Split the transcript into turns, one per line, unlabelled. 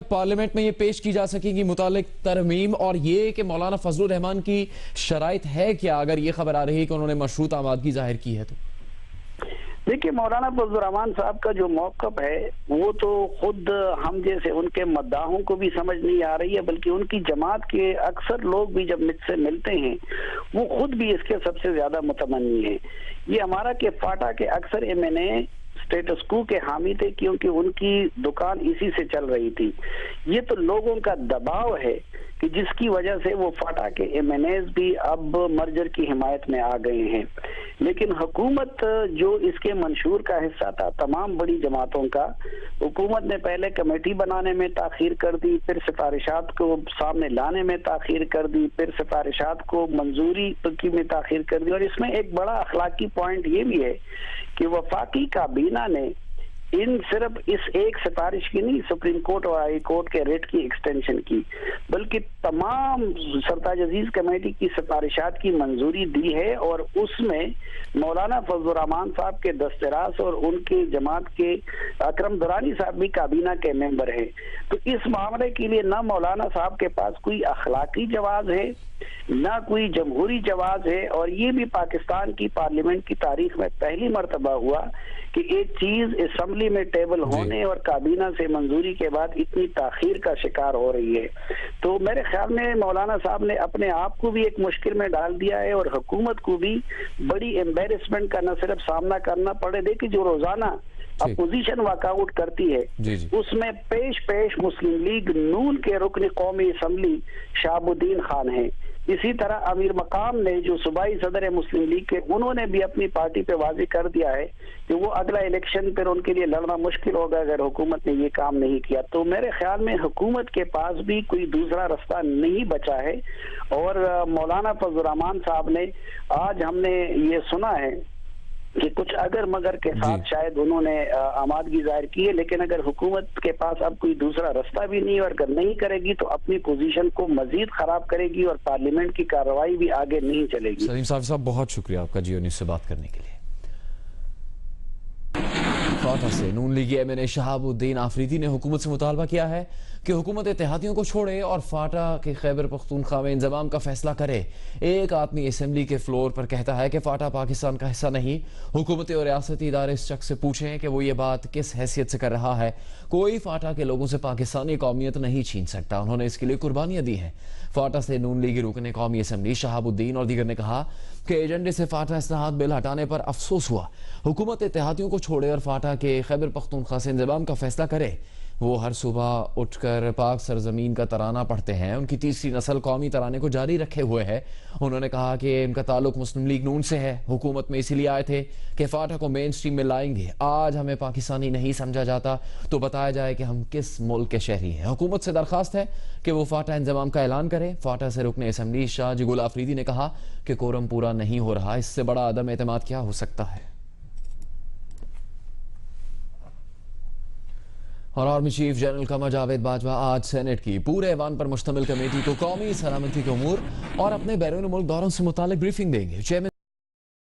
Parliament میں یہ پیش کی جا سکے گی متعلق ترمیم، اور یہ کہ مولانا فضل الرحمان کی شرائط ہے کیا اگر یہ خبر آ رہی ہے کہ انہوں نے مشروط آمادگی ظاہر کی ہے تو؟
دیکھیے، مولانا فضل الرحمان صاحب کا جو موقف ہے وہ تو خود ہم جیسے ان کے مداحوں کو بھی سمجھ نہیں آ رہی ہے، بلکہ ان کی جماعت کے اکثر لوگ بھی جب مجھ سے ملتے ہیں وہ خود بھی اس کے سب سے زیادہ متمنی ہیں۔ یہ ہمارا کہ فاٹا کے اکثر ایم این اے اسٹیٹس کو کے حامی تھے، کیونکہ ان کی دکان اسی سے چل رہی تھی۔ یہ تو لوگوں کا دباؤ ہے کہ جس کی وجہ سے وہ فاٹا کے ایم این ایز بھی اب مرجر کی حمایت میں آ گئے ہیں، لیکن حکومت جو اس کے منشور کا حصہ تھا تمام بڑی جماعتوں کا، حکومت نے پہلے کمیٹی بنانے میں تاخیر کر دی، پھر سفارشات کو سامنے لانے میں تاخیر کر دی، پھر سفارشات کو منظوری کی میں تاخیر کر دی، اور اس میں ایک بڑا اخلاقی پوائنٹ یہ بھی ہے کہ وفاقی کابینہ نے صرف اس ایک سفارش کی نہیں، سپریم کورٹ اور ہائی کورٹ کے ریٹ کی ایکسٹینشن کی، بلکہ تمام سرتاج عزیز کمیٹی کی سفارشات کی منظوری دی ہے، اور اس میں مولانا فضل الرحمان صاحب کے دستراز اور ان کے جماعت کے اکرم درانی صاحب بھی کابینہ کے ممبر ہیں۔ تو اس معاملے کے لیے نہ مولانا صاحب کے پاس کوئی اخلاقی جواز ہے نہ کوئی جمہوری جواز ہے، اور یہ بھی پاکستان کی پارلیمنٹ کی تاریخ میں پہلی مرتبہ ہوا کہ ایک چیز اسمبلی میں ٹیبل ہونے اور کابینہ سے منظوری کے بعد اتنی تاخیر کا شکار ہو رہی ہے۔ تو میرے خیال میں مولانا صاحب نے اپنے آپ کو بھی ایک مشکل میں ڈال دیا ہے، اور حکومت کو بھی بڑی ایمبیرسمنٹ کا نہ صرف سامنا کرنا پڑے۔ دیکھیں، جو روزانہ اپوزیشن واک آؤٹ کرتی ہے اس میں پیش مسلم لیگ نون کے رکن قومی اسمبلی شہاب الدین خان ہیں۔ اسی طرح امیر مقام نے جو صوبائی صدر مسلم لیگ کے، انہوں نے بھی اپنی پارٹی پہ واضح کر دیا ہے کہ وہ اگلا الیکشن پھر ان کے لیے لڑنا مشکل ہوگا اگر حکومت نے یہ کام نہیں کیا۔ تو میرے خیال میں حکومت کے پاس بھی کوئی دوسرا رستہ نہیں بچا ہے، اور مولانا فضل الرحمان صاحب نے آج ہم نے یہ سنا ہے کہ کچھ اگر مگر کے ساتھ شاید انہوں نے آمادگی ظاہر کی ہے، لیکن اگر حکومت کے پاس اب کوئی دوسرا رستہ بھی نہیں، اور اگر نہیں کرے گی تو اپنی پوزیشن کو مزید خراب کرے گی، اور پارلیمنٹ کی کارروائی بھی آگے نہیں چلے گی۔
سلیم صاحب بہت شکریہ آپ کا جیو نیوز سے بات کرنے کے لیے۔ فاٹا سے نون لیگی ایم این اے شہاب الدین آفریدی نے حکومت سے مطالبہ کیا ہے کہ حکومت اتحادیوں کو چھوڑے اور فاٹا کے خیبر پختونخوا میں انضمام کا فیصلہ کرے۔ ایک آدمی اسمبلی کے فلور پر کہتا ہے کہ فاٹا پاکستان کا حصہ نہیں۔ حکومت اور ریاستی ادارے اس شخص سے پوچھیں کہ وہ یہ بات کس حیثیت سے کر رہا ہے۔ کوئی فاٹا کے لوگوں سے پاکستانی قومیت نہیں چھین سکتا، انہوں نے اس کے لیے قربانیاں دی ہیں۔ فاٹا سے نون لیگی رکن قومی اسمبلی شہاب الدین اور دیگر نے کہا کہ ایجنڈے سے فاٹا اصلاحات بل ہٹانے پر افسوس ہوا۔ حکومت اتحادیوں کو چھوڑے اور فاٹا کے خیبر پختونخوا سے انضمام کا فیصلہ کرے۔ وہ ہر صبح اٹھ کر پاک سرزمین کا ترانہ پڑھتے ہیں، ان کی تیسری نسل قومی ترانے کو جاری رکھے ہوئے ہے۔ انہوں نے کہا کہ ان کا تعلق مسلم لیگ نون سے ہے، حکومت میں اسی لیے آئے تھے کہ فاٹا کو مین سٹریم میں لائیں گے۔ آج ہمیں پاکستانی نہیں سمجھا جاتا تو بتایا جائے کہ ہم کس ملک کے شہری ہیں۔ حکومت سے درخواست ہے کہ وہ فاٹا انضمام کا اعلان کرے۔ فاٹا سے رکن اسمبلی شاہ جگول آفریدی نے کہا کہ کورم پورا نہیں ہو رہا، اس سے بڑا عدم اعتماد کیا ہو سکتا ہے۔ اور army chief general Qamar Javed Bajwa آج سینٹ کی پورے ایوان پر مشتمل کمیٹی کو قومی سلامتی کے امور اور اپنے بیرون ملک دوروں سے متعلق بریفنگ دیں گے۔